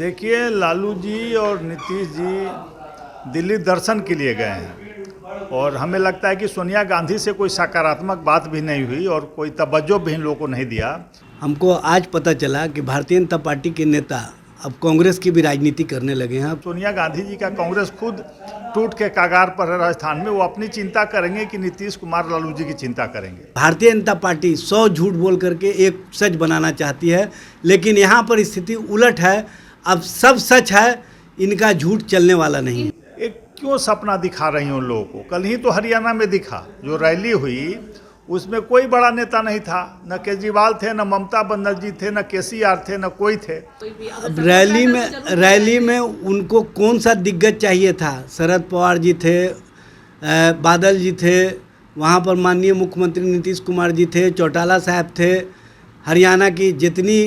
देखिए, लालू जी और नीतीश जी दिल्ली दर्शन के लिए गए हैं और हमें लगता है कि सोनिया गांधी से कोई सकारात्मक बात भी नहीं हुई और कोई तवज्जो भी इन लोगों को नहीं दिया। हमको आज पता चला कि भारतीय जनता पार्टी के नेता अब कांग्रेस की भी राजनीति करने लगे हैं। सोनिया गांधी जी का कांग्रेस खुद टूट के कगार पर है राजस्थान में। वो अपनी चिंता करेंगे कि नीतीश कुमार लालू जी की चिंता करेंगे। भारतीय जनता पार्टी 100 झूठ बोल करके एक सच बनाना चाहती है, लेकिन यहाँ पर स्थिति उलट है। अब सब सच है, इनका झूठ चलने वाला नहीं। एक क्यों सपना दिखा रही हैं उन लोगों को? कल ही तो हरियाणा में दिखा, जो रैली हुई उसमें कोई बड़ा नेता नहीं था। न केजरीवाल थे, न ममता बनर्जी थे, न केसीआर थे, न कोई थे। अब रैली में उनको कौन सा दिग्गज चाहिए था? शरद पवार जी थे, बादल जी थे, वहाँ पर माननीय मुख्यमंत्री नीतीश कुमार जी थे, चौटाला साहब थे, हरियाणा की जितनी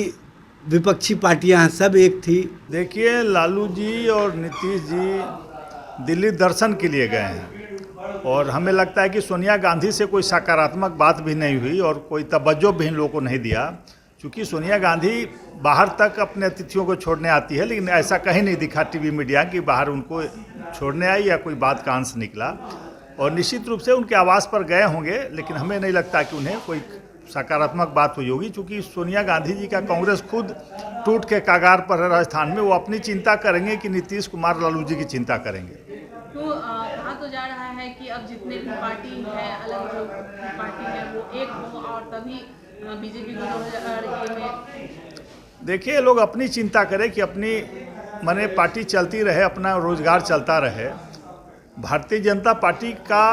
विपक्षी पार्टियां हैं सब एक थी। देखिए, लालू जी और नीतीश जी दिल्ली दर्शन के लिए गए हैं और हमें लगता है कि सोनिया गांधी से कोई सकारात्मक बात भी नहीं हुई और कोई तवज्जो भी इन लोगों को नहीं दिया। क्योंकि सोनिया गांधी बाहर तक अपने अतिथियों को छोड़ने आती है, लेकिन ऐसा कहीं नहीं दिखा टीवी मीडिया कि बाहर उनको छोड़ने आई या कोई बात का अंश निकला। और निश्चित रूप से उनके आवास पर गए होंगे, लेकिन हमें नहीं लगता कि उन्हें कोई सकारात्मक बात हुई होगी। क्योंकि सोनिया गांधी जी का कांग्रेस खुद टूट के कगार पर है राजस्थान में। वो अपनी चिंता करेंगे कि नीतीश कुमार लालू जी की चिंता करेंगे। तो कहा तो जा रहा है कि अब जितने भी पार्टी है, अलग जो पार्टी है वो एक हो और तभी बीजेपी को 2000 में। देखिए, ये लोग अपनी चिंता करें कि अपनी माने पार्टी चलती रहे, अपना रोजगार चलता रहे। भारतीय जनता पार्टी का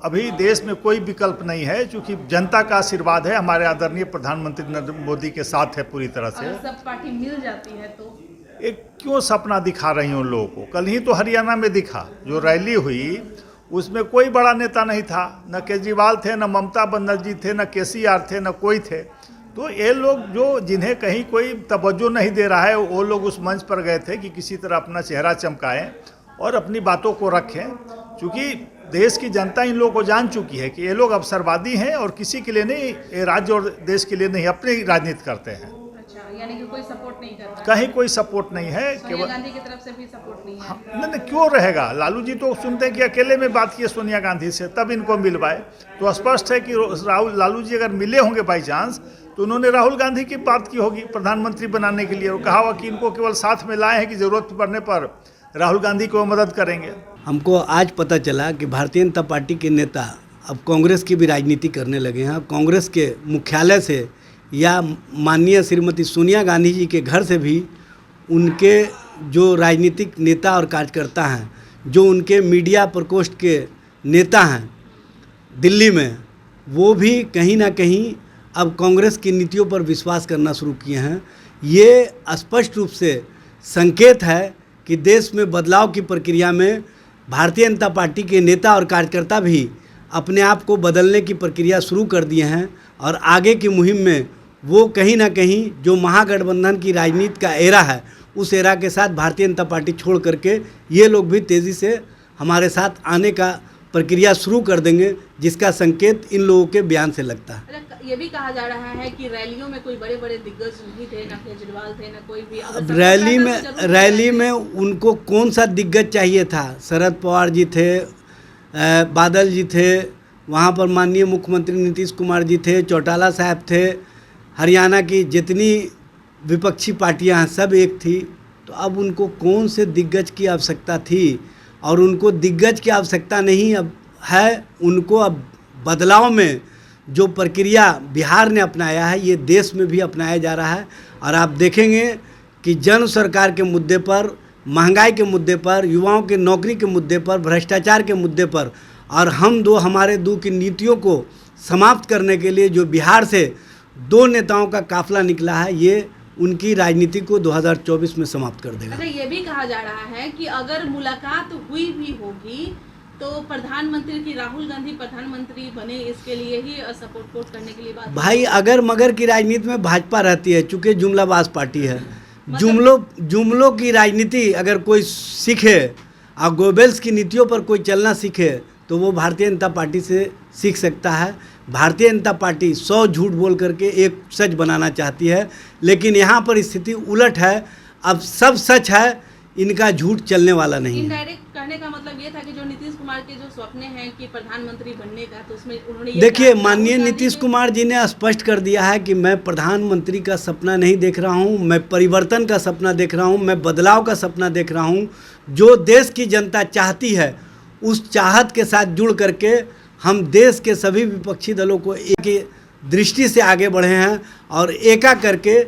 अभी देश में कोई विकल्प नहीं है, क्योंकि जनता का आशीर्वाद है, हमारे आदरणीय प्रधानमंत्री नरेंद्र मोदी के साथ है पूरी तरह से। अगर सब पार्टी मिल जाती है तो एक क्यों सपना दिखा रही हैं उन लोगों को? कल ही तो हरियाणा में दिखा, जो रैली हुई उसमें कोई बड़ा नेता नहीं था। न केजरीवाल थे, न ममता बनर्जी थे, न केसीआर थे, न कोई थे। तो ये लोग जो जिन्हें कहीं कोई तवज्जो नहीं दे रहा है, वो लोग उस मंच पर गए थे कि किसी तरह अपना चेहरा चमकाएं और अपनी बातों को रखें। क्योंकि देश की जनता इन लोगों को जान चुकी है कि ये लोग अवसरवादी हैं और किसी के लिए नहीं, ये राज्य और देश के लिए नहीं, अपनी राजनीति करते हैं। अच्छा, यानी कि कोई सपोर्ट नहीं करता, कहीं कोई सपोर्ट नहीं है। सोनिया गांधी की तरफ से भी सपोर्ट नहीं है। नहीं, क्यों रहेगा? लालू जी तो सुनते हैं कि अकेले में बात किए सोनिया गांधी से, तब इनको मिलवाए। तो स्पष्ट है कि लालू जी अगर मिले होंगे बाई चांस, तो उन्होंने राहुल गांधी की बात की होगी प्रधानमंत्री बनाने के लिए, और कहा हुआ कि इनको केवल साथ में लाए हैं कि जरूरत पड़ने पर राहुल गांधी को मदद करेंगे। हमको आज पता चला कि भारतीय जनता पार्टी के नेता अब कांग्रेस की भी राजनीति करने लगे हैं। कांग्रेस के मुख्यालय से या माननीय श्रीमती सोनिया गांधी जी के घर से भी उनके जो राजनीतिक नेता और कार्यकर्ता हैं, जो उनके मीडिया प्रकोष्ठ के नेता हैं दिल्ली में, वो भी कहीं ना कहीं अब कांग्रेस की नीतियों पर विश्वास करना शुरू किए हैं। ये स्पष्ट रूप से संकेत है कि देश में बदलाव की प्रक्रिया में भारतीय जनता पार्टी के नेता और कार्यकर्ता भी अपने आप को बदलने की प्रक्रिया शुरू कर दिए हैं। और आगे की मुहिम में वो कहीं ना कहीं जो महागठबंधन की राजनीति का एरा है, उस एरा के साथ भारतीय जनता पार्टी छोड़ करके ये लोग भी तेज़ी से हमारे साथ आने का प्रक्रिया शुरू कर देंगे, जिसका संकेत इन लोगों के बयान से लगता है। ये भी कहा जा रहा है कि रैलियों में कोई बड़े बड़े दिग्गज नहीं थे, ना केजरीवाल थे, ना कोई भी। अब रैली में उनको कौन सा दिग्गज चाहिए था? शरद पवार जी थे, बादल जी थे, वहाँ पर माननीय मुख्यमंत्री नीतीश कुमार जी थे, चौटाला साहब थे, हरियाणा की जितनी विपक्षी पार्टियां हैं सब एक थी। तो अब उनको कौन से दिग्गज की आवश्यकता थी? और उनको दिग्गज की आवश्यकता नहीं अब है, उनको अब बदलाव में जो प्रक्रिया बिहार ने अपनाया है, ये देश में भी अपनाया जा रहा है। और आप देखेंगे कि जन सरकार के मुद्दे पर, महंगाई के मुद्दे पर, युवाओं के नौकरी के मुद्दे पर, भ्रष्टाचार के मुद्दे पर और हमारे दो की नीतियों को समाप्त करने के लिए जो बिहार से 2 नेताओं का काफिला निकला है, ये उनकी राजनीति को 2024 में समाप्त कर देगा। अच्छा, ये भी कहा जा रहा है कि अगर मुलाकात हुई भी होगी तो प्रधानमंत्री की, राहुल गांधी प्रधानमंत्री बने, इसके लिए ही सपोर्ट करने के लिए बात। भाई, अगर मगर की राजनीति में भाजपा रहती है, चूँकि जुमलाबाज पार्टी है। जुमलों की राजनीति अगर कोई सीखे और गोबेल्स की नीतियों पर कोई चलना सीखे, तो वो भारतीय जनता पार्टी से सीख सकता है। भारतीय जनता पार्टी 100 झूठ बोल करके एक सच बनाना चाहती है, लेकिन यहाँ पर स्थिति उलट है। अब सब सच है, इनका झूठ चलने वाला नहीं है। इनडायरेक्ट कहने का मतलब ये था कि जो नीतीश कुमार के जो सपने हैं कि प्रधानमंत्री बनने का, तो उसमें उन्होंने ये देखिए, कहा कि माननीय राहुल नीतीश गांधी कुमार जी ने स्पष्ट कर दिया है कि मैं प्रधानमंत्री का सपना नहीं देख रहा हूं, मैं परिवर्तन का सपना देख रहा हूं, मैं बदलाव का सपना देख रहा हूं। जो देश की जनता चाहती है उस चाहत के साथ जुड़ करके हम देश के सभी विपक्षी दलों को एक दृष्टि से आगे बढ़े हैं और एका करके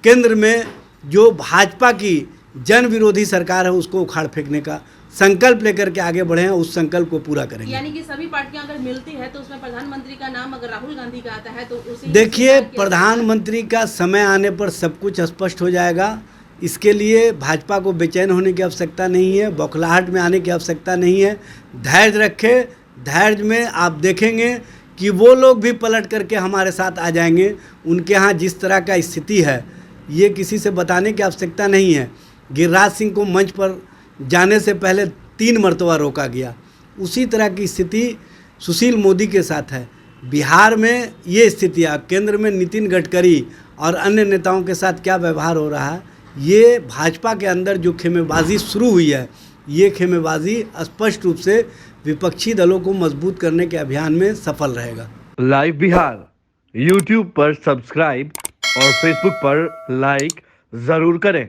केंद्र में जो भाजपा की जन विरोधी सरकार है उसको उखाड़ फेंकने का संकल्प लेकर के आगे बढ़े हैं। उस संकल्प को पूरा करेंगे। यानी कि सभी पार्टियां अगर मिलती है तो उसमें प्रधानमंत्री का नाम अगर राहुल गांधी का आता है तो उसी देखिए, प्रधानमंत्री का समय आने पर सब कुछ स्पष्ट हो जाएगा। इसके लिए भाजपा को बेचैन होने की आवश्यकता नहीं है, बौखलाहट में आने की आवश्यकता नहीं है। धैर्य रखें, धैर्य में आप देखेंगे कि वो लोग भी पलट करके हमारे साथ आ जाएंगे। उनके यहाँ जिस तरह का स्थिति है ये किसी से बताने की आवश्यकता नहीं है। गिरिराज सिंह को मंच पर जाने से पहले 3 मरतबा रोका गया। उसी तरह की स्थिति सुशील मोदी के साथ है। बिहार में ये स्थितियाँ, केंद्र में नितिन गडकरी और अन्य नेताओं के साथ क्या व्यवहार हो रहा है, ये भाजपा के अंदर जो खेमेबाजी शुरू हुई है, ये खेमेबाजी स्पष्ट रूप से विपक्षी दलों को मजबूत करने के अभियान में सफल रहेगा। लाइव बिहार यूट्यूब पर सब्सक्राइब और फेसबुक पर लाइक ज़रूर करें।